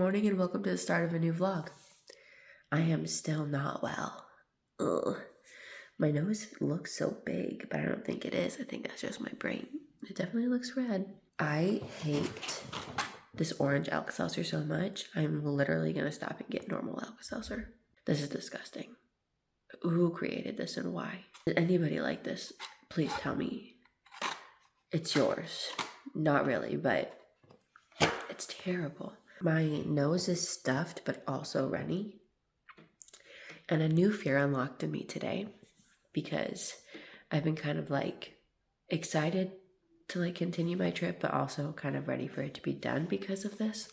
morning and welcome to the start of a new vlog. I am still not well. Ugh. My nose looks so big, but I don't think it is. I think that's just my brain. It definitely looks red. I hate this orange Alka-Seltzer so much. I'm literally gonna stop and get normal Alka-Seltzer. This is disgusting. Who created this and why? Did anybody like this? Please tell me it's yours. Not really, but it's terrible. My nose is stuffed, but also runny. And a new fear unlocked in me today because I've been kind of like excited to like continue my trip, but also kind of ready for it to be done because of this.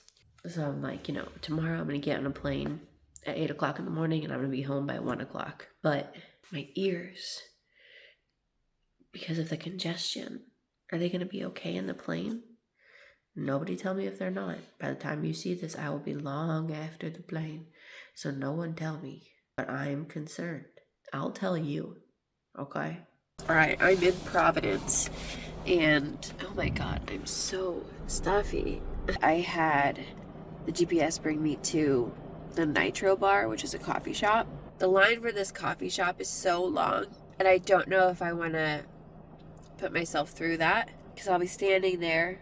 So I'm like, tomorrow I'm going to get on a plane at 8 o'clock in the morning and I'm going to be home by 1 o'clock. But my ears, because of the congestion, are they going to be okay in the plane? Nobody tell me if they're not. By the time you see this, I will be long after the plane. So no one tell me. But I'm concerned. I'll tell you. Okay? Alright, I'm in Providence. And, oh my god, I'm so stuffy. I had the GPS bring me to the Nitro Bar, which is a coffee shop. The line for this coffee shop is so long. And I don't know if I want to put myself through that. Because I'll be standing there.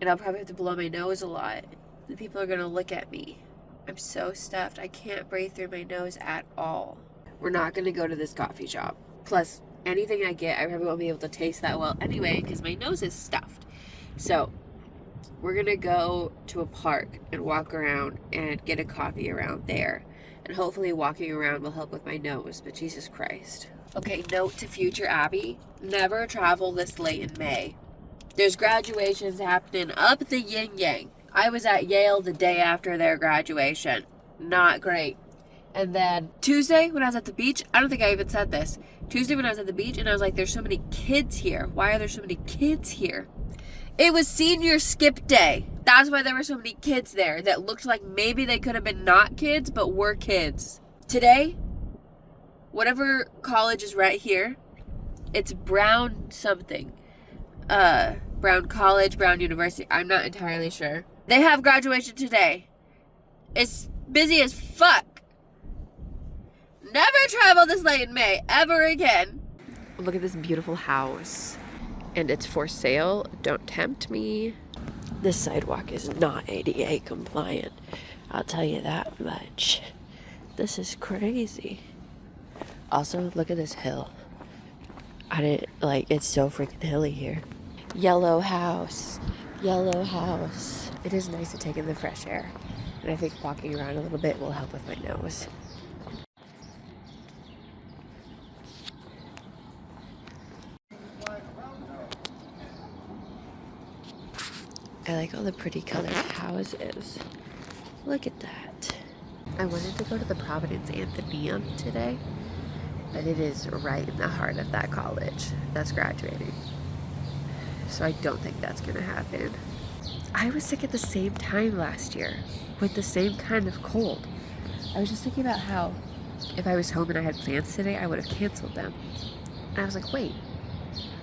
And I'll probably have to blow my nose a lot. The people are going to look at me. I'm so stuffed. I can't breathe through my nose at all. We're not going to go to this coffee shop. Plus, anything I get, I probably won't be able to taste that well anyway because my nose is stuffed. So, we're going to go to a park and walk around and get a coffee around there. And hopefully walking around will help with my nose, but Jesus Christ. Okay, note to future Abby. Never travel this late in May. There's graduations happening up the yin-yang. I was at Yale the day after their graduation. Not great. And then Tuesday when I was at the beach, I don't think I even said this. Tuesday when I was at the beach and I was like, there's so many kids here. Why are there so many kids here? It was senior skip day. That's why there were so many kids there that looked like maybe they could have been not kids, but were kids. Today, whatever college is right here, it's Brown something. Brown College, Brown University. I'm not entirely sure. They have graduation today. It's busy as fuck. Never travel this late in May ever again. Look at this beautiful house. And it's for sale. Don't tempt me. This sidewalk is not ADA compliant. I'll tell you that much. This is crazy. Also, look at this hill. It's so freaking hilly here. Yellow house. Yellow house. It is nice to take in the fresh air. And I think walking around a little bit will help with my nose. I like all the pretty colored houses. Look at that. I wanted to go to the Providence Athenaeum today, but it is right in the heart of that college that's graduating. So I don't think that's gonna happen. I was sick at the same time last year with the same kind of cold. I was just thinking about how if I was home and I had plans today, I would have canceled them. And I was like, wait,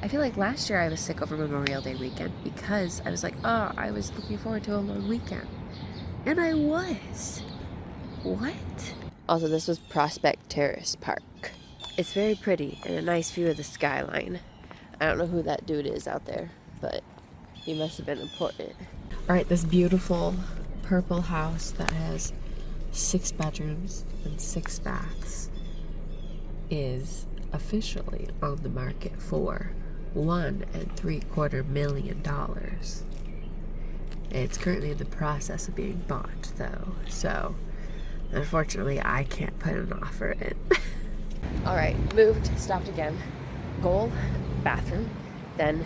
I feel like last year I was sick over Memorial Day weekend because I was like, oh, I was looking forward to a long weekend. And I was. What? Also, this was Prospect Terrace Park. It's very pretty and a nice view of the skyline. I don't know who that dude is out there, but he must have been important. All right, this beautiful purple house that has 6 bedrooms and 6 baths is officially on the market for $1.75 million. It's currently in the process of being bought, though, so unfortunately I can't put an offer in. All right, moved, stopped again. Goal, bathroom, then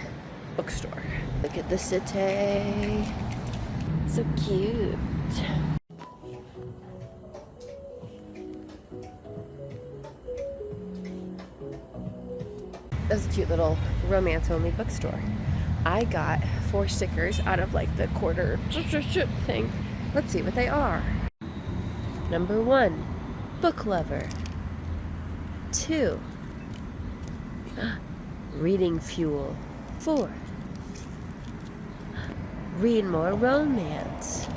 bookstore. Look at the city. So cute. That was a cute little romance-only bookstore. I got 4 stickers out of like the quarter thing. Let's see what they are. Number 1, book lover. 2, reading fuel. 4, read more romance.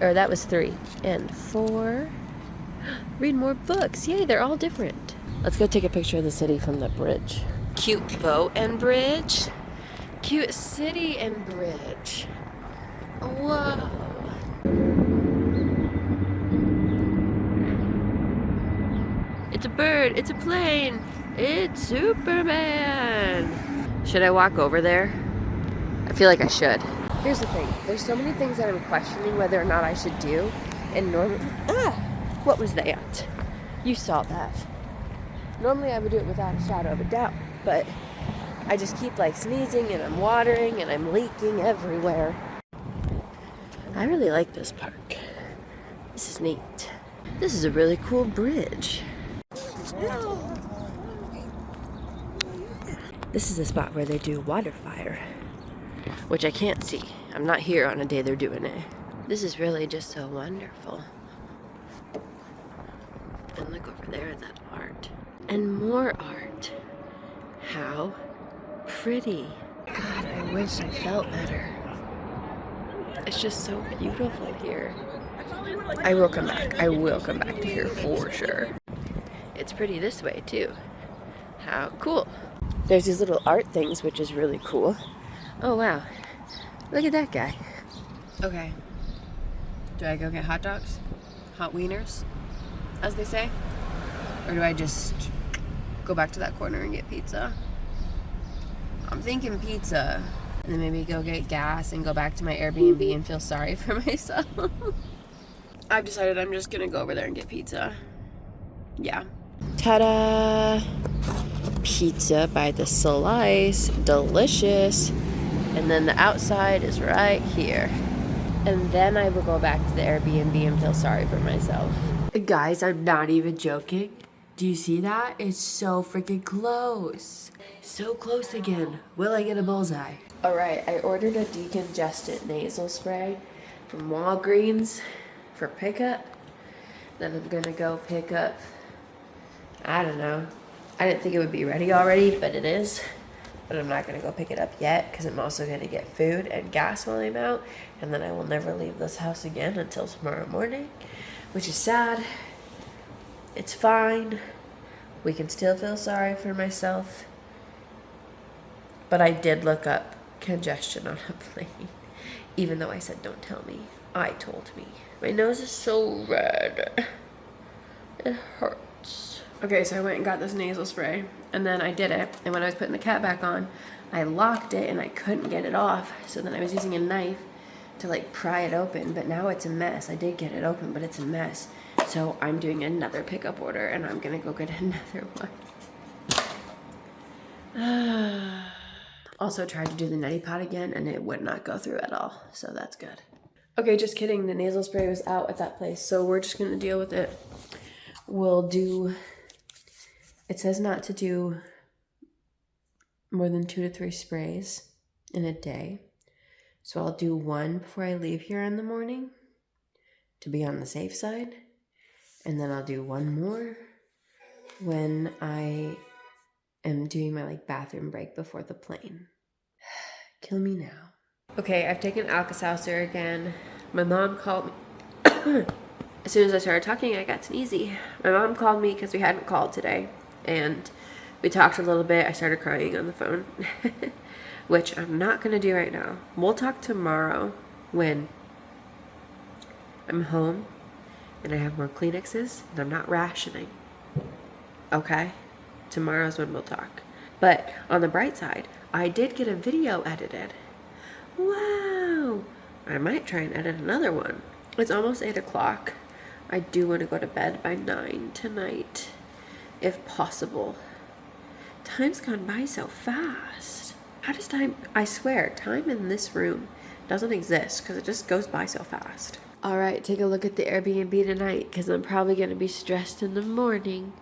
Or that was 3. And 4. Read more books. Yay, they're all different. Let's go take a picture of the city from the bridge. Cute boat and bridge. Cute city and bridge. Whoa. It's a bird. It's a plane. It's Superman. Should I walk over there? I feel like I should. Here's the thing. There's so many things that I'm questioning whether or not I should do. And normally... what was that? You saw that. Normally I would do it without a shadow of a doubt. But I just keep like sneezing and I'm watering and I'm leaking everywhere. I really like this park. This is neat. This is a really cool bridge. This is the spot where they do water fire, which I can't see. I'm not here on a day they're doing it. This is really just so wonderful. And look over there at that art. And more art. How pretty. God, I wish I felt better. It's just so beautiful here. I will come back. I will come back to here for sure. It's pretty this way too. How cool. There's these little art things, which is really cool. Oh wow. Look at that guy. Okay. Do I go get hot dogs? Hot wieners, as they say? Or do I just go back to that corner and get pizza? I'm thinking pizza. And then maybe go get gas and go back to my Airbnb and feel sorry for myself. I've decided I'm just gonna go over there and get pizza. Yeah. Ta-da! Pizza by the slice. Delicious. And then the outside is right here. And then I will go back to the Airbnb and feel sorry for myself. Guys, I'm not even joking. Do you see that? It's so freaking close. So close again. Will I get a bullseye? Alright, I ordered a decongestant nasal spray from Walgreens for pickup. Then I'm gonna go pick up, I don't know. I didn't think it would be ready already, but it is. But I'm not gonna go pick it up yet because I'm also gonna get food and gas while I'm out. And then I will never leave this house again until tomorrow morning, which is sad. It's fine. We can still feel sorry for myself. But I did look up congestion on a plane. Even though I said don't tell me. I told me. My nose is so red. It hurts. Okay, so I went and got this nasal spray. And then I did it. And when I was putting the cap back on, I locked it and I couldn't get it off. So then I was using a knife to like pry it open. But now it's a mess. I did get it open, but it's a mess. So I'm doing another pickup order and I'm gonna go get another one. Also tried to do the neti pot again and it would not go through at all. So that's good. Okay, just kidding. The nasal spray was out at that place. So we're just gonna deal with it. We'll do, it says not to do more than 2 to 3 sprays in a day. So I'll do 1 before I leave here in the morning to be on the safe side. And then I'll do 1 more when I am doing my like bathroom break before the plane. Kill me now. Okay, I've taken Alka-Seltzer again. My mom called me. As soon as I started talking, I got sneezy. My mom called me because we hadn't called today. And we talked a little bit. I started crying on the phone. Which I'm not going to do right now. We'll talk tomorrow when I'm home and I have more Kleenexes and I'm not rationing. Okay? Tomorrow's when we'll talk. But on the bright side, I did get a video edited. Wow! I might try and edit another one. It's almost 8 o'clock. I do want to go to bed by 9 tonight, if possible. Time's gone by so fast. How does time, I swear, time in this room doesn't exist because it just goes by so fast. All right, take a look at the Airbnb tonight because I'm probably going to be stressed in the morning.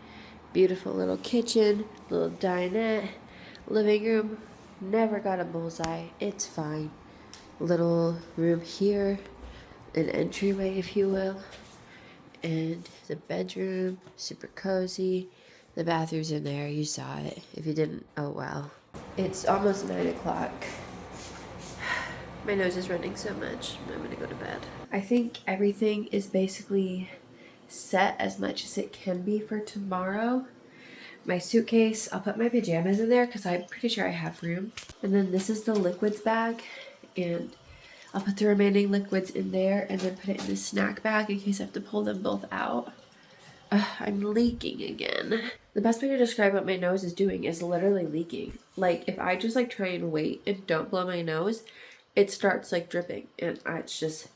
Beautiful little kitchen, little dinette, living room. Never got a bullseye. It's fine. Little room here, an entryway, if you will. And the bedroom, super cozy. The bathroom's in there. You saw it. If you didn't, oh well. It's almost 9 o'clock. My nose is running so much. I'm gonna go to bed. I think everything is basically set as much as it can be for tomorrow. My suitcase, I'll put my pajamas in there because I'm pretty sure I have room. And then this is the liquids bag, and I'll put the remaining liquids in there and then put it in the snack bag in case I have to pull them both out. I'm leaking again. The best way to describe what my nose is doing is literally leaking. Like, if I just like try and wait and don't blow my nose, it starts like dripping, and it's just,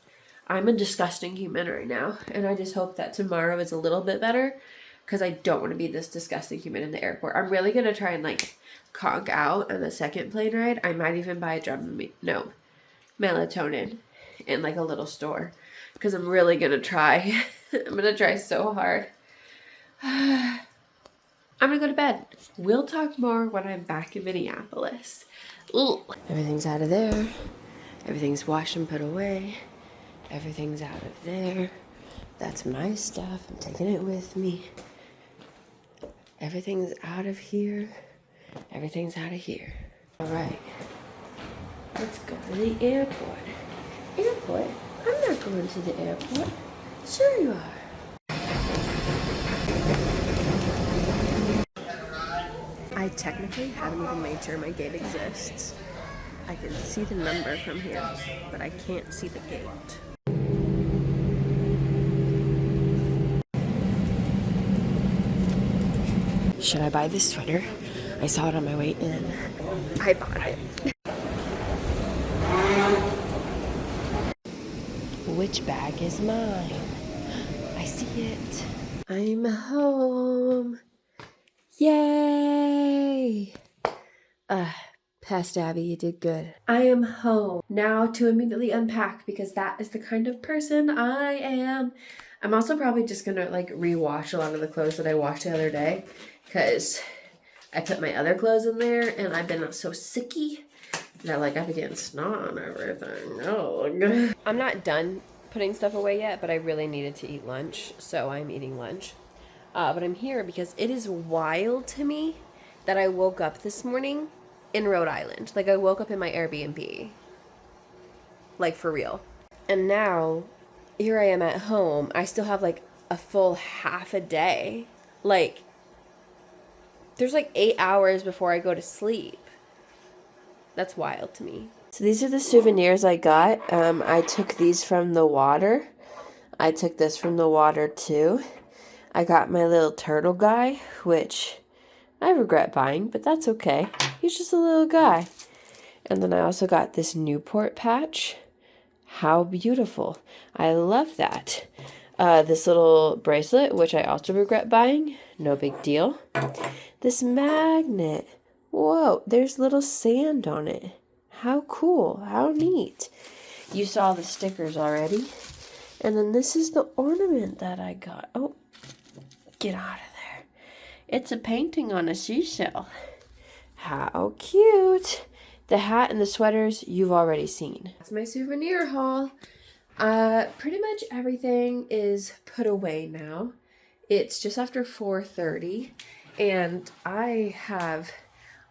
I'm a disgusting human right now, and I just hope that tomorrow is a little bit better because I don't want to be this disgusting human in the airport. I'm really gonna try and like conk out on the second plane ride. I might even buy melatonin in like a little store because I'm really gonna try. I'm gonna try so hard. I'm gonna go to bed. We'll talk more when I'm back in Minneapolis. Ooh. Everything's out of there. Everything's washed and put away. Everything's out of there. That's my stuff. I'm taking it with me. Everything's out of here. Everything's out of here. All right. Let's go to the airport. Airport? I'm not going to the airport. Sure you are. I technically haven't even made sure my gate exists. I can see the number from here, but I can't see the gate. Should I buy this sweater? I saw it on my way in. I bought it. Which bag is mine? I see it. I'm home. Yay! Past Abbie, you did good. I am home. Now to immediately unpack because that is the kind of person I am. I'm also probably just gonna like rewash a lot of the clothes that I washed the other day because I put my other clothes in there and I've been so sicky that like I've been getting snot on everything. Oh. I'm not done putting stuff away yet, but I really needed to eat lunch, so I'm eating lunch. But I'm here because it is wild to me that I woke up this morning in Rhode Island. Like, I woke up in my Airbnb. Like, for real. And now, here I am at home. I still have, like, a full half a day. Like, there's, like, 8 hours before I go to sleep. That's wild to me. So these are the souvenirs I got. I took these from the water. I took this from the water, too. I got my little turtle guy, which I regret buying, but that's okay. He's just a little guy. And then I also got this Newport patch. How beautiful. I love that. This little bracelet, which I also regret buying. No big deal. This magnet. Whoa, there's little sand on it. How cool. How neat. You saw the stickers already. And then this is the ornament that I got. Oh, get out of there. It's a painting on a seashell. How cute. The hat and the sweaters you've already seen. That's my souvenir haul. Pretty much everything is put away now. It's just after 4:30 and I have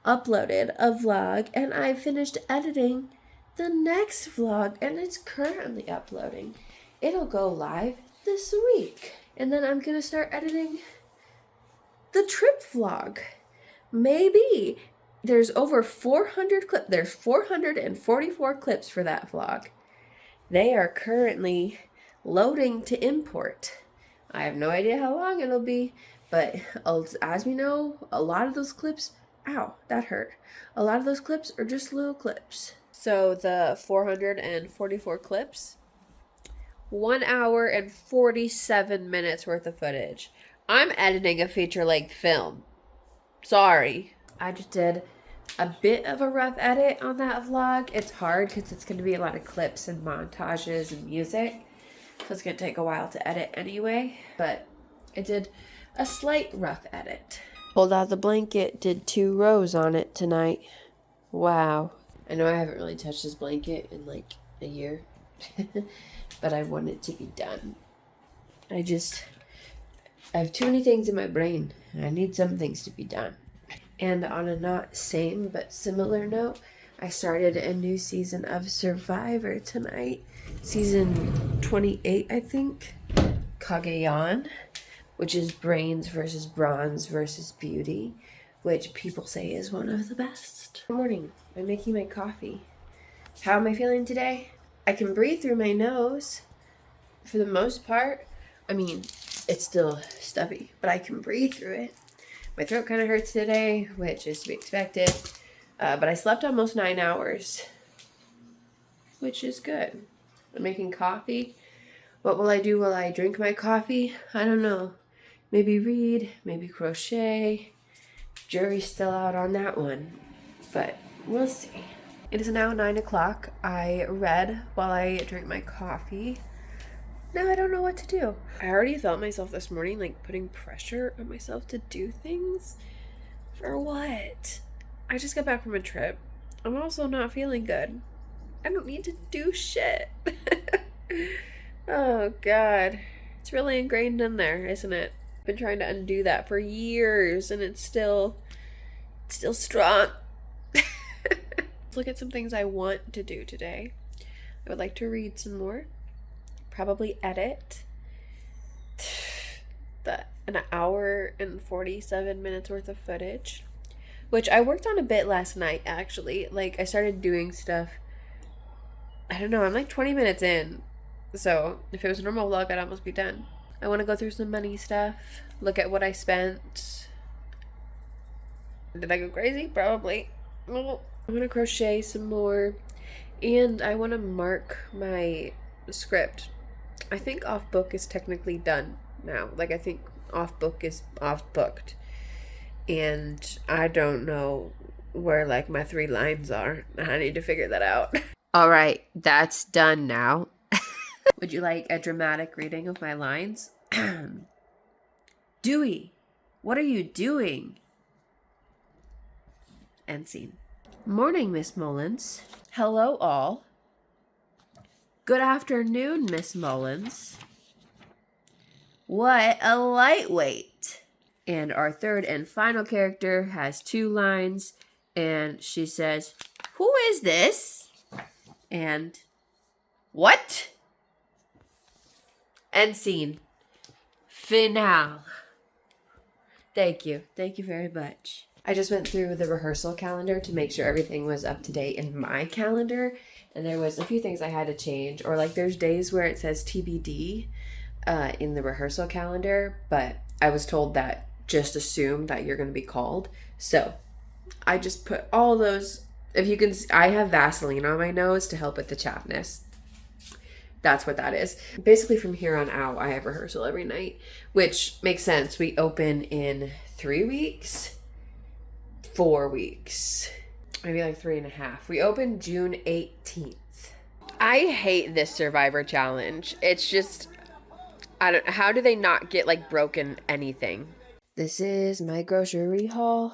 uploaded a vlog and I finished editing the next vlog and it's currently uploading. It'll go live this week. And then I'm gonna start editing the trip vlog. Maybe. There's over 400 clips. There's 444 clips for that vlog. They are currently loading to import. I have no idea how long it'll be, but as we know, a lot of those clips, ow, that hurt. A lot of those clips are just little clips. So the 444 clips, 1 hour and 47 minutes worth of footage. I'm editing a feature-length film. Sorry. I just did a bit of a rough edit on that vlog. It's hard because it's going to be a lot of clips and montages and music. So it's going to take a while to edit anyway. But I did a slight rough edit. Pulled out the blanket, did 2 rows on it tonight. Wow. I know I haven't really touched this blanket in like a year. But I want it to be done. I have too many things in my brain. I need some things to be done. And on a not same but similar note, I started a new season of Survivor tonight. Season 28, I think. Kagayan, which is brains versus bronze versus beauty, which people say is one of the best. Good morning. I'm making my coffee. How am I feeling today? I can breathe through my nose for the most part. I mean, it's still stuffy, but I can breathe through it. My throat kind of hurts today, which is to be expected. But I slept almost 9 hours, which is good. I'm making coffee. What will I do while I drink my coffee? I don't know. Maybe read, maybe crochet. Jury's still out on that one, but we'll see. It is now 9 o'clock. I read while I drink my coffee. Now I don't know what to do. I already felt myself this morning like putting pressure on myself to do things. For what? I just got back from a trip. I'm also not feeling good. I don't need to do shit. Oh God. It's really ingrained in there, isn't it? I've been trying to undo that for years and it's still strong. Let's look at some things I want to do today. I would like to read some more. Probably edit. An hour and 47 minutes worth of footage. Which I worked on a bit last night, actually. Like, I started doing stuff. I don't know, I'm like 20 minutes in. So, if it was a normal vlog, I'd almost be done. I want to go through some money stuff. Look at what I spent. Did I go crazy? Probably. Well, I want to crochet some more. And I want to mark my script. I think off book is technically done now. Like, I think off book is off booked. And I don't know where like my 3 lines are. I need to figure that out. All right, that's done now. Would you like a dramatic reading of my lines? Dewey, what are you doing? End scene. Morning, Miss Mullins. Hello, all. Good afternoon, Miss Mullins. What a lightweight. And our third and final character has 2 lines, and she says, "Who is this?" And, "What?" End scene. Finale. Thank you. Thank you very much. I just went through the rehearsal calendar to make sure everything was up to date in my calendar, and there was a few things I had to change, or like there's days where it says TBD in the rehearsal calendar, but I was told that just assume that you're going to be called. So I just put all those, if you can, I have Vaseline on my nose to help with the chappedness. That's what that is. Basically from here on out, I have rehearsal every night, which makes sense. We open in 3 weeks, 4 weeks, maybe like 3.5. We open June 18th. I hate this Survivor challenge. It's just, how do they not get like broken anything? This is my grocery haul,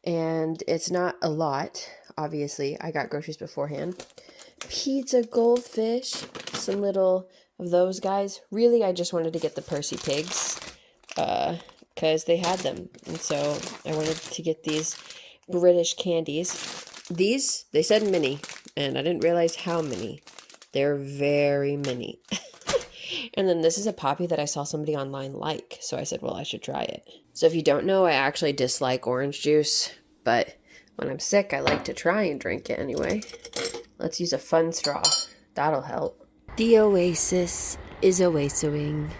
and it's not a lot, obviously. I got groceries beforehand. Pizza goldfish, some little of those guys. Really, I just wanted to get the Percy pigs, because they had them, and so I wanted to get these British candies. These, they said mini, and I didn't realize how many. They're very mini. And then this is a poppy that I saw somebody online like, so I said, well, I should try it. So if you don't know, I actually dislike orange juice, but when I'm sick, I like to try and drink it anyway. Let's use a fun straw. That'll help. The oasis is oasoing.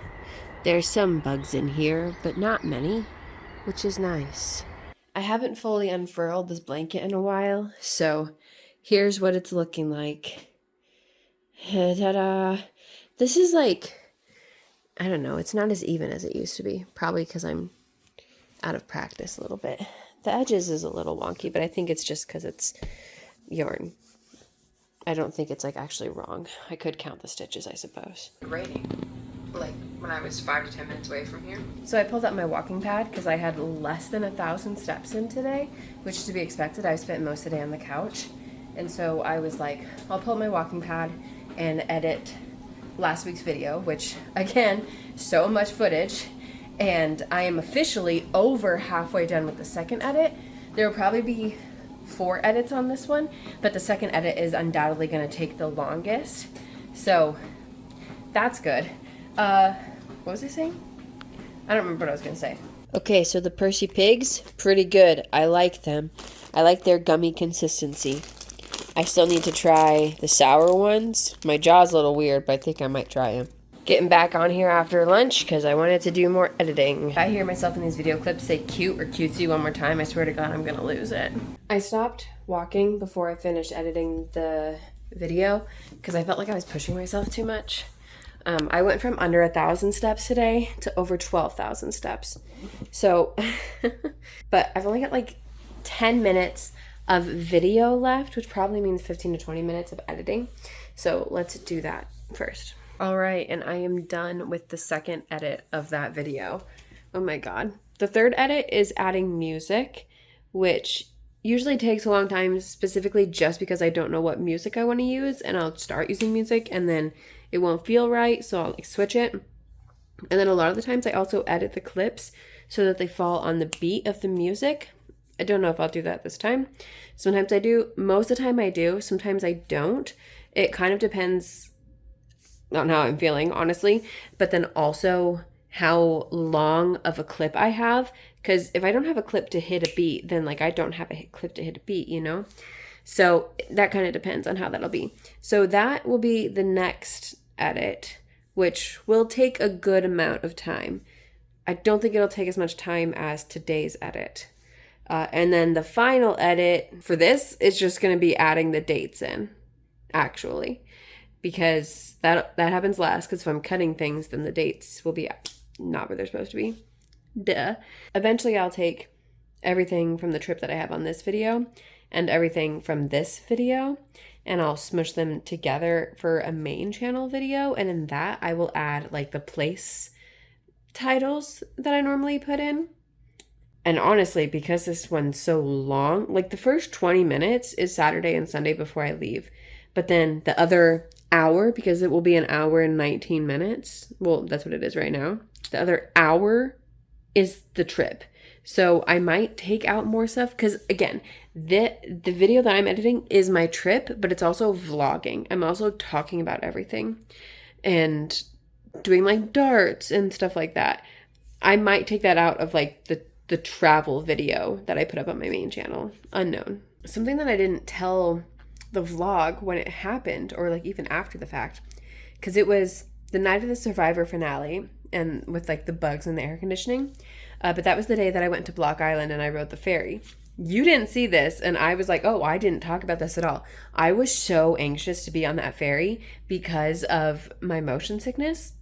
There's some bugs in here, but not many, which is nice. I haven't fully unfurled this blanket in a while, so here's what it's looking like. Ta-da! This is like, I don't know, it's not as even as it used to be. Probably because I'm out of practice a little bit. The edges is a little wonky, but I think it's just because it's yarn. I don't think it's like actually wrong. I could count the stitches, I suppose. Raining, like when I was 5 to 10 minutes away from here. So I pulled out my walking pad because I had less than 1,000 steps in today, which is to be expected. I spent most of the day on the couch. And so I was like, I'll pull out my walking pad and edit last week's video, which again, so much footage. And I am officially over halfway done with the second edit. There will probably be 4 edits on this one, but the second edit is undoubtedly going to take the longest. So that's good. What was I saying? I don't remember what I was going to say. Okay, so the Percy Pigs, pretty good. I like them. I like their gummy consistency. I still need to try the sour ones. My jaw's a little weird, but I think I might try them. Getting back on here after lunch because I wanted to do more editing. If I hear myself in these video clips say cute or cutesy one more time, I swear to God, I'm going to lose it. I stopped walking before I finished editing the video because I felt like I was pushing myself too much. I went from under 1,000 steps today to over 12,000 steps. So, but I've only got like 10 minutes of video left, which probably means 15 to 20 minutes of editing. So let's do that first. All right, and I am done with the second edit of that video. Oh my God. The third edit is adding music, which usually takes a long time, specifically just because I don't know what music I want to use, and I'll start using music and then it won't feel right, so I'll like switch it. And then a lot of the times I also edit the clips so that they fall on the beat of the music. I don't know if I'll do that this time. Sometimes I do. Most of the time I do. Sometimes I don't. It kind of depends on how I'm feeling, honestly. But then also how long of a clip I have. Because if I don't have a clip to hit a beat, then like I don't have a clip to hit a beat, you know? So that kind of depends on how that'll be. So that will be the next edit, which will take a good amount of time. I don't think it'll take as much time as today's edit. And then the final edit for this is just going to be adding the dates in, actually, because that happens last. Because if I'm cutting things, then the dates will be not where they're supposed to be. Duh. Eventually, I'll take everything from the trip that I have on this video and everything from this video, and I'll smush them together for a main channel video. And in that, I will add like the place titles that I normally put in. And honestly, because this one's so long, like the first 20 minutes is Saturday and Sunday before I leave. But then the other hour, because it will be an hour and 19 minutes. Well, that's what it is right now. The other hour is the trip. So I might take out more stuff because, again, the video that I'm editing is my trip, but it's also vlogging. I'm also talking about everything and doing like darts and stuff like that. I might take that out of like the travel video that I put up on my main channel. Unknown. Something that I didn't tell the vlog when it happened, or like even after the fact, because it was the night of the Survivor finale and with like the bugs and the air conditioning. But that was the day that I went to Block Island and I rode the ferry. You didn't see this, and I was like, oh, I didn't talk about this at all. I was so anxious to be on that ferry because of my motion sickness.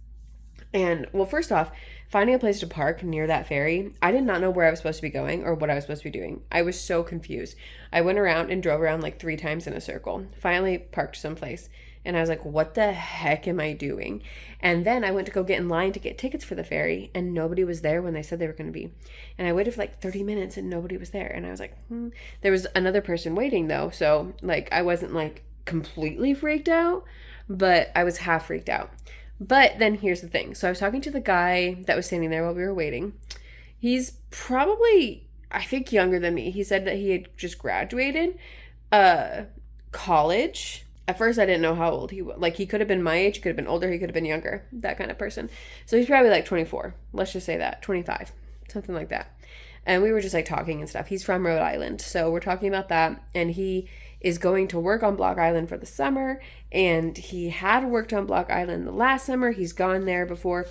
And, well, first off, finding a place to park near that ferry, I did not know where I was supposed to be going or what I was supposed to be doing. I was so confused. I went around and drove around like 3 times in a circle. Finally parked someplace. And I was like, what the heck am I doing? And then I went to go get in line to get tickets for the ferry, and nobody was there when they said they were going to be. And I waited for like 30 minutes and nobody was there. And I was like, There was another person waiting though. So like I wasn't like completely freaked out, but I was half freaked out. But then here's the thing. So I was talking to the guy that was standing there while we were waiting. He's probably, I think, younger than me. He said that he had just graduated college. At first, I didn't know how old he was. Like, he could have been my age. He could have been older. He could have been younger. That kind of person. So he's probably like 24. Let's just say that. 25. Something like that. And we were just like talking and stuff. He's from Rhode Island. So we're talking about that. And he is going to work on Block Island for the summer. And he had worked on Block Island the last summer. He's gone there before.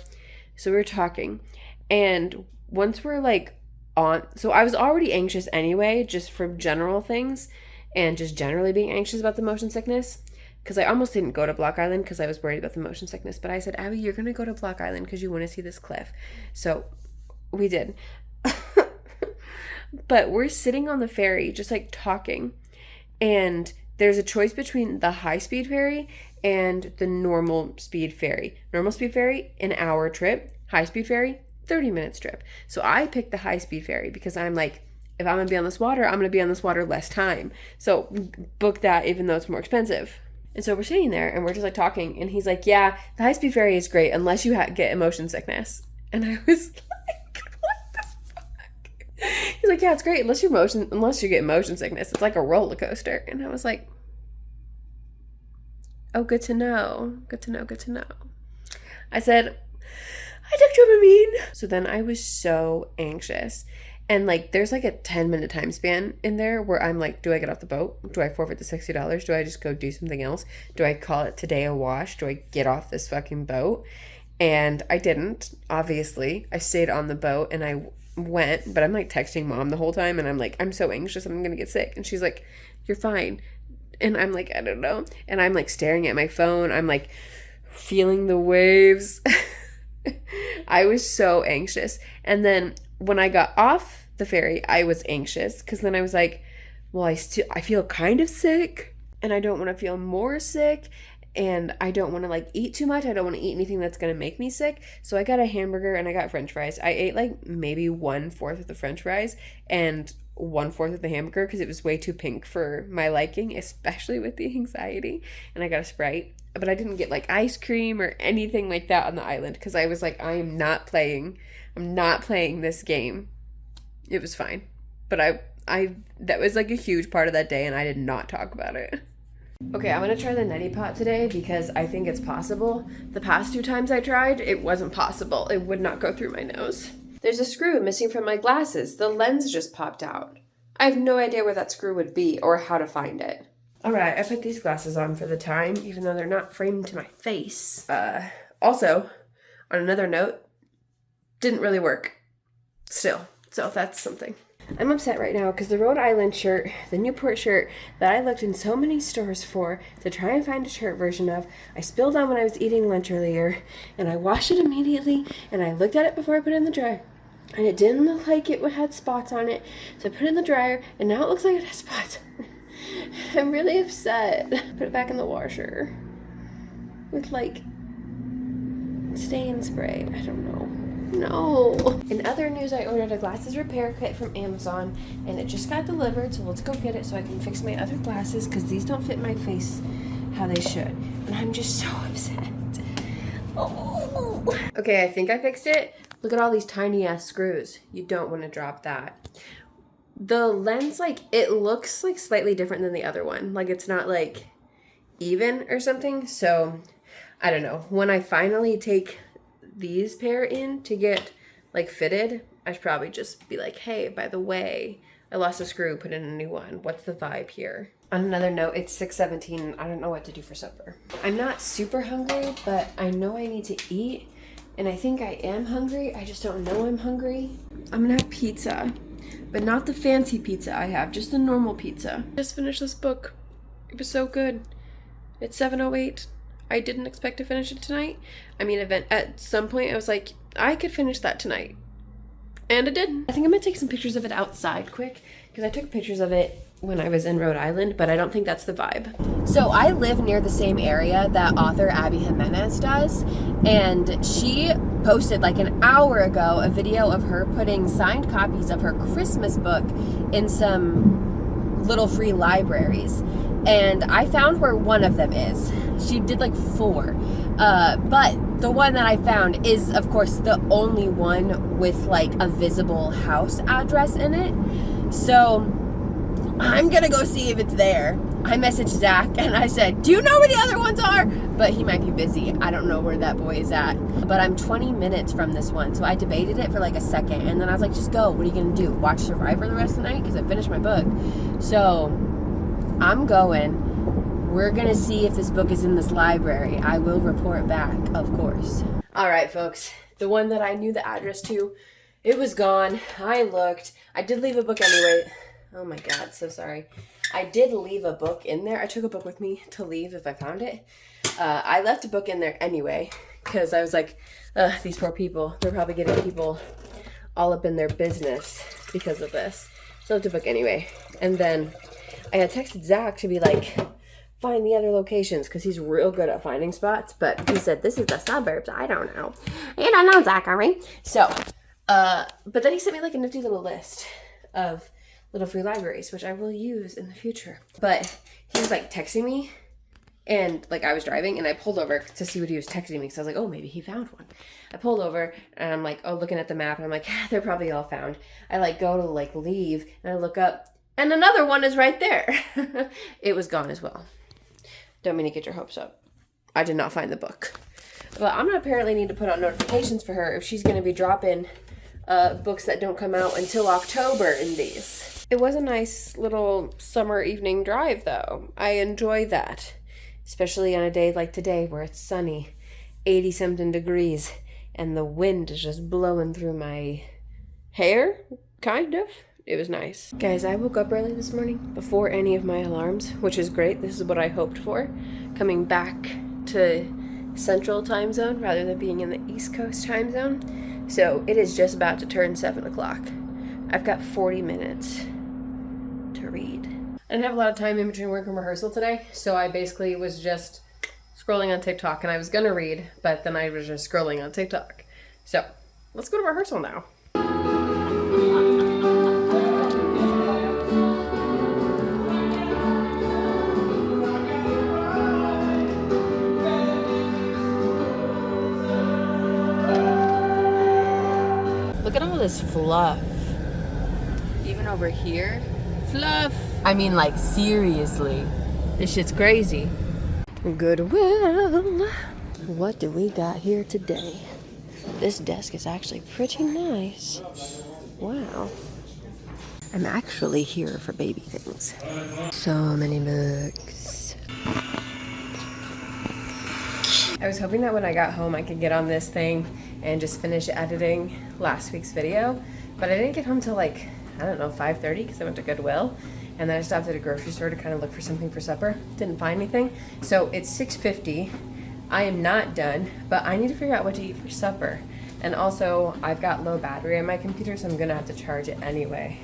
So we were talking. And once we're like on... So I was already anxious anyway, just from general things. And just generally being anxious about the motion sickness. Because I almost didn't go to Block Island because I was worried about the motion sickness. But I said, Abbie, you're going to go to Block Island because you want to see this cliff. So we did. But we're sitting on the ferry just like talking. And there's a choice between the high-speed ferry and the normal speed ferry. Normal speed ferry, an hour trip. High-speed ferry, 30 minutes trip. So I picked the high-speed ferry because I'm like, if I'm going to be on this water, I'm going to be on this water less time. So book that even though it's more expensive. And so we're sitting there and we're just like talking. And he's like, yeah, the high-speed ferry is great unless you get motion sickness. And I was like, what the fuck? He's like, yeah, it's great unless you get motion sickness. It's like a roller coaster. And I was like, oh, good to know. Good to know. Good to know. I said, I took Dramamine. So then I was so anxious. And like, there's like a 10-minute time span in there where I'm like, do I get off the boat? Do I forfeit the $60? Do I just go do something else? Do I call it today a wash? Do I get off this fucking boat? And I didn't, obviously. I stayed on the boat and I went, but I'm like texting mom the whole time and I'm like, I'm so anxious, I'm gonna get sick. And she's like, you're fine. And I'm like, I don't know. And I'm like staring at my phone. I'm like feeling the waves. I was so anxious. And then when I got off the ferry, I was anxious because then I was like, well, I feel kind of sick and I don't want to feel more sick and I don't want to like eat too much. I don't want to eat anything that's going to make me sick. So I got a hamburger and I got French fries. I ate like maybe 1/4 of the French fries and 1/4 of the hamburger because it was way too pink for my liking, especially with the anxiety. And I got a Sprite. But I didn't get like ice cream or anything like that on the island because I was like, I'm not playing this game. It was fine. But I that was like a huge part of that day and I did not talk about it. Okay, I'm gonna try the neti pot today because I think it's possible. The past 2 times I tried, it wasn't possible. It would not go through my nose. There's a screw missing from my glasses. The lens just popped out. I have no idea where that screw would be or how to find it. All right, I put these glasses on for the time, even though they're not framed to my face. Also, on another note, didn't really work still, so that's something. I'm upset right now because the Rhode Island shirt, the Newport shirt that I looked in so many stores for to try and find a shirt version of, I spilled on when I was eating lunch earlier, and I washed it immediately, and I looked at it before I put it in the dryer, and it didn't look like it had spots on it, so I put it in the dryer, and now it looks like it has spots. I'm really upset. Put it back in the washer with like stain spray. I don't know. No. In other news, I ordered a glasses repair kit from Amazon and it just got delivered, so let's go get it so I can fix my other glasses because these don't fit my face how they should. And I'm just so upset. Oh. Okay, I think I fixed it. Look at all these tiny ass screws. You don't want to drop that. The lens, like, it looks like slightly different than the other one. Like, it's not like even or something. So I don't know. When I finally take these pair in to get like fitted, I should probably just be like, hey, by the way, I lost a screw, put in a new one. What's the vibe here? On another note, it's 6:17 and I don't know what to do for supper. I'm not super hungry, but I know I need to eat. And I think I am hungry. I just don't know I'm hungry. I'm gonna have pizza, but not the fancy pizza I have, just the normal pizza. I just finished this book. It was so good. It's 7:08. I didn't expect to finish it tonight. I mean, at some point I was like, I could finish that tonight. And I did. I think I'm gonna take some pictures of it outside quick because I took pictures of it when I was in Rhode Island, but I don't think that's the vibe. So I live near the same area that author Abbie Jimenez does, and she posted like an hour ago a video of her putting signed copies of her Christmas book in some little free libraries. And I found where one of them is. She did like 4. But the one that I found is, of course, the only one with like a visible house address in it. So I'm gonna go see if it's there. I messaged Zach and I said, do you know where the other ones are? But he might be busy. I don't know where that boy is at. But I'm 20 minutes from this one. So I debated it for like a second. And then I was like, just go. What are you gonna do? Watch Survivor the rest of the night? Because I finished my book. So I'm going. We're gonna see if this book is in this library. I will report back, of course. All right, folks. The one that I knew the address to, it was gone. I looked. I did leave a book anyway. Oh my God, so sorry. I did leave a book in there. I took a book with me to leave if I found it. I left a book in there anyway because I was like, these poor people. They're probably getting people all up in their business because of this. So I left a book anyway. And then I had texted Zach to be like, find the other locations because he's real good at finding spots. But he said, this is the suburbs. I don't know. You don't know, Zachary. So, but then he sent me like a nifty little list of little free libraries, which I will use in the future. But he was like texting me And like I was driving and I pulled over to see what he was texting me because I was like, oh, maybe he found one. I pulled over and I'm like, oh, looking at the map and I'm like, they're probably all found. I like go to like leave and I look up and another one is right there. It was gone as well. Don't mean to get your hopes up. I did not find the book. But I'm gonna apparently need to put on notifications for her if she's gonna be dropping books that don't come out until October in these. It was a nice little summer evening drive though. I enjoy that. Especially on a day like today where it's sunny, 80 something degrees, and the wind is just blowing through my hair, kind of. It was nice. Guys, I woke up early this morning before any of my alarms, which is great. This is what I hoped for. Coming back to Central time zone rather than being in the East Coast time zone. So it is just about to turn 7 o'clock. I've got 40 minutes to read. I didn't have a lot of time in between work and rehearsal today, so I basically was just scrolling on TikTok, and I was gonna read, but then I was just scrolling on TikTok. So let's go to rehearsal now. Look at all this fluff. Even over here, fluff. I mean, like, seriously. This shit's crazy. Goodwill. What do we got here today? This desk is actually pretty nice. Wow. I'm actually here for baby things. So many books. I was hoping that when I got home I could get on this thing and just finish editing last week's video. But I didn't get home till like, I don't know, 5:30 because I went to Goodwill. And then I stopped at a grocery store to kind of look for something for supper. Didn't find anything. So it's 6:50. I am not done, but I need to figure out what to eat for supper. And also, I've got low battery on my computer, so I'm gonna have to charge it anyway.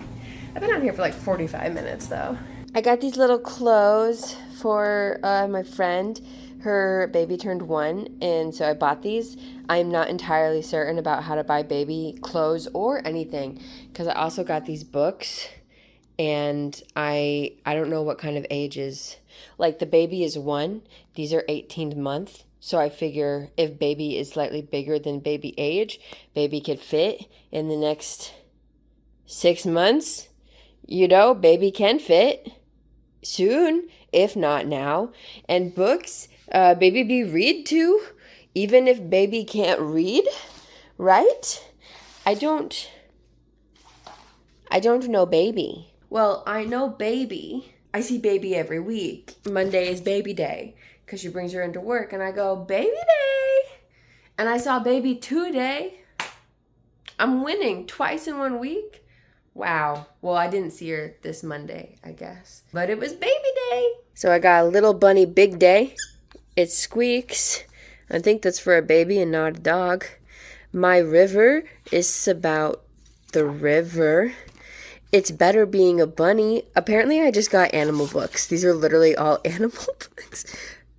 I've been on here for like 45 minutes though. I got these little clothes for my friend. Her baby turned 1, and so I bought these. I'm not entirely certain about how to buy baby clothes or anything, because I also got these books. And I don't know what kind of ages. Like the baby is 1. These are 18th month. So I figure if baby is slightly bigger than baby age, baby could fit in the next 6 months. You know, baby can fit soon, if not now. And books, baby be read to, even if baby can't read, right? I don't know baby. Well, I know baby. I see baby every week. Monday is baby day because she brings her into work and I go, baby day. And I saw baby today. I'm winning twice in 1 week. Wow. Well, I didn't see her this Monday, I guess. But it was baby day. So I got a little bunny big day. It squeaks. I think that's for a baby and not a dog. My river is about the river. It's better being a bunny. Apparently, I just got animal books. These are literally all animal books.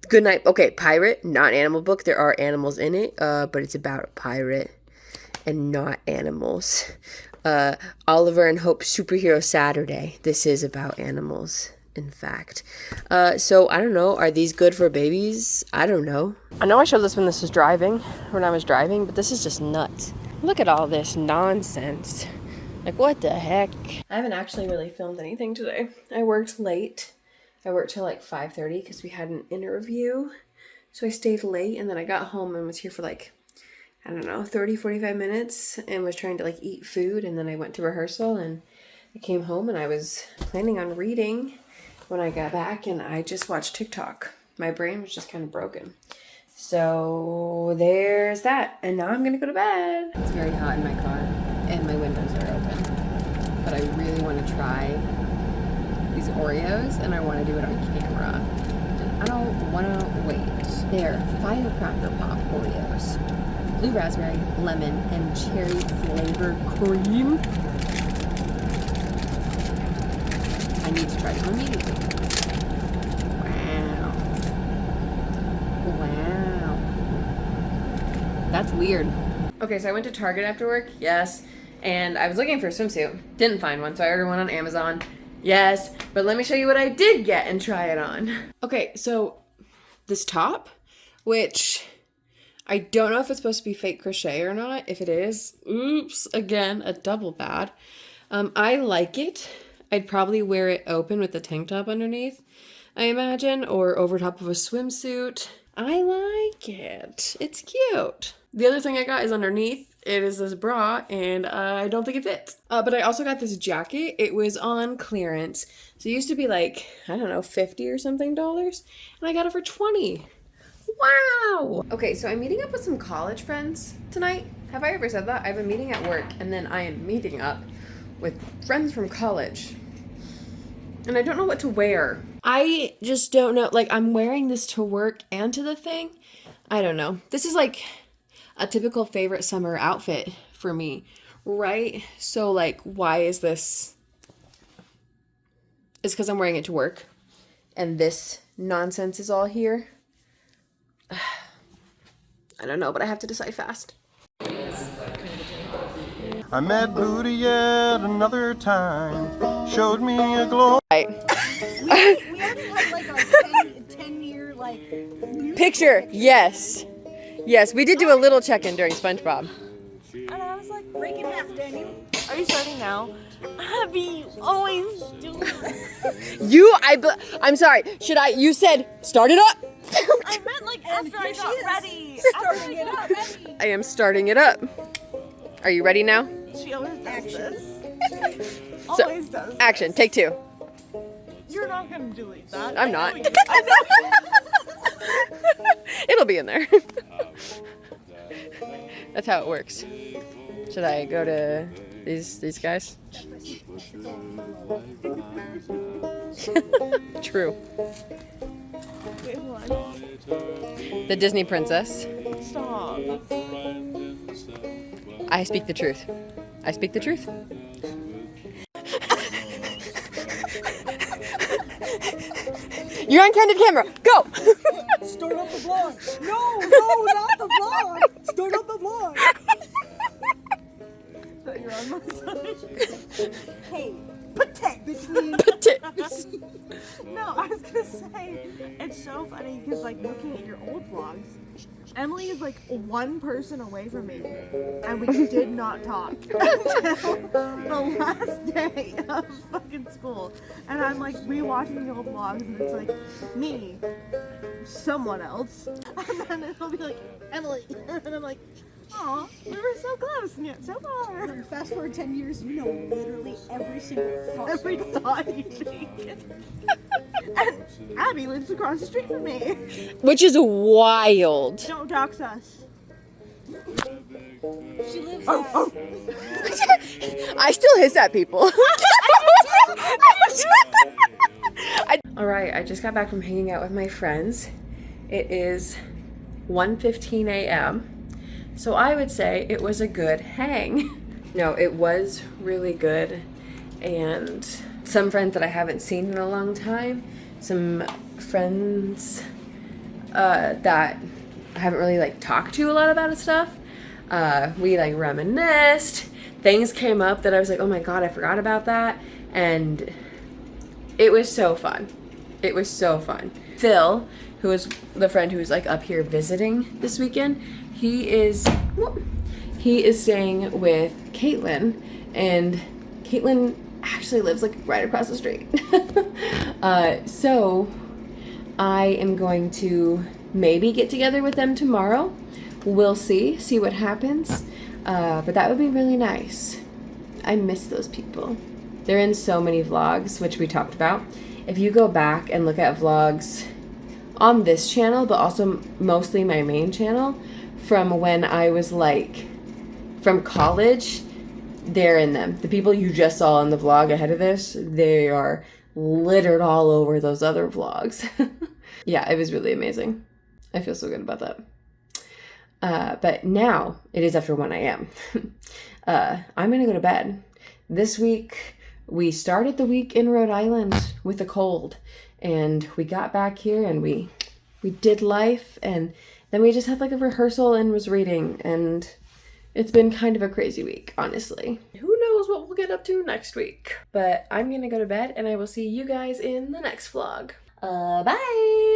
Good night. Okay, pirate, not animal book. There are animals in it, but it's about a pirate and not animals. Oliver and Hope Superhero Saturday. This is about animals, in fact. So, I don't know. Are these good for babies? I don't know. I know I showed this when I was driving, but this is just nuts. Look at all this nonsense. Like, what the heck? I haven't actually really filmed anything today. I worked late. I worked till like 5:30 because we had an interview. So I stayed late and then I got home and was here for like, I don't know, 30, 45 minutes and was trying to like eat food. And then I went to rehearsal and I came home and I was planning on reading when I got back and I just watched TikTok. My brain was just kind of broken. So there's that. And now I'm going to go to bed. It's very hot in my car and my windows are open. But I really want to try these Oreos and I want to do it on camera. And I don't want to wait. They're firecracker pop Oreos. Blue raspberry, lemon, and cherry flavored cream. I need to try them immediately. Wow. That's weird. Okay, so I went to Target after work, yes, and I was looking for a swimsuit. Didn't find one, so I ordered one on Amazon. Yes, but let me show you what I did get and try it on. Okay, so this top, which I don't know if it's supposed to be fake crochet or not. If it is, oops, again, a double bad. I like it. I'd probably wear it open with the tank top underneath, I imagine, or over top of a swimsuit. I like it. It's cute. The other thing I got is underneath. It is this bra, and I don't think it fits. But I also got this jacket. It was on clearance. So it used to be like, I don't know, $50 or something, and I got it for $20. Wow! Okay, so I'm meeting up with some college friends tonight. Have I ever said that? I have a meeting at work, and then I am meeting up with friends from college. And I don't know what to wear. I just don't know. Like, I'm wearing this to work and to the thing. I don't know. This is like a typical favorite summer outfit for me, right? So like, why is this? It's because I'm wearing it to work and this nonsense is all here. I don't know, but I have to decide fast. I met Booty at another time, showed me a glow. Right. We already had like our 10-year like Picture, yes. Yes, we did do a little check-in during SpongeBob. And I was like, break in half, Daniel. Are you starting now? Abbie, you always do it. I'm sorry. You said start it up. I meant like after I got ready. Starting it up. Ready. I am starting it up. Are you ready now? She always does this. So, Always does. Action, take 2. You're not gonna delete that. I'm not. I know. It'll be in there. That's how it works. Should I go to these guys? True. Wait, hold on. The Disney princess. Stop. I speak the truth. I speak the truth. You're on candid camera. Go. Start up the vlog. No, not the vlog. Start up the vlog. Thought you were on my side. Hey, potatoes. Potatoes. No, I was gonna say, it's so funny because like looking at your old vlogs, Emily is like one person away from me, and we did not talk until the last day of fucking school. And I'm like rewatching the old vlogs, and it's like me, someone else, and then it'll be like Emily, and I'm like, aw, we were so close, and yet so far. And fast forward 10 years, you know literally every single Every thought you think. And Abbie lives across the street from me. Which is wild. Don't dox us. She lives I still hiss at people. All right, I just got back from hanging out with my friends. It is 1:15 a.m. So I would say it was a good hang. No, it was really good. And some friends that I haven't seen in a long time, some friends that I haven't really like talked to a lot about stuff. We like reminisced. Things came up that I was like, oh my God, I forgot about that. And it was so fun. It was so fun. Phil, who is the friend who's like up here visiting this weekend, he is staying with Caitlin, and Caitlin actually lives like right across the street. So I am going to maybe get together with them tomorrow. We'll see what happens. But that would be really nice. I miss those people. They're in so many vlogs, which we talked about. If you go back and look at vlogs on this channel, but also mostly my main channel, from when I was like from college, they're in them. The people you just saw in the vlog ahead of this, they are littered all over those other vlogs. Yeah, it was really amazing. I feel so good about that. But now it is after 1 a.m. I'm gonna go to bed. This week, we started the week in Rhode Island with a cold, and we got back here and we did life, and then we just had like a rehearsal and was reading, and it's been kind of a crazy week, honestly. Who knows what we'll get up to next week? But I'm gonna go to bed, and I will see you guys in the next vlog. Bye!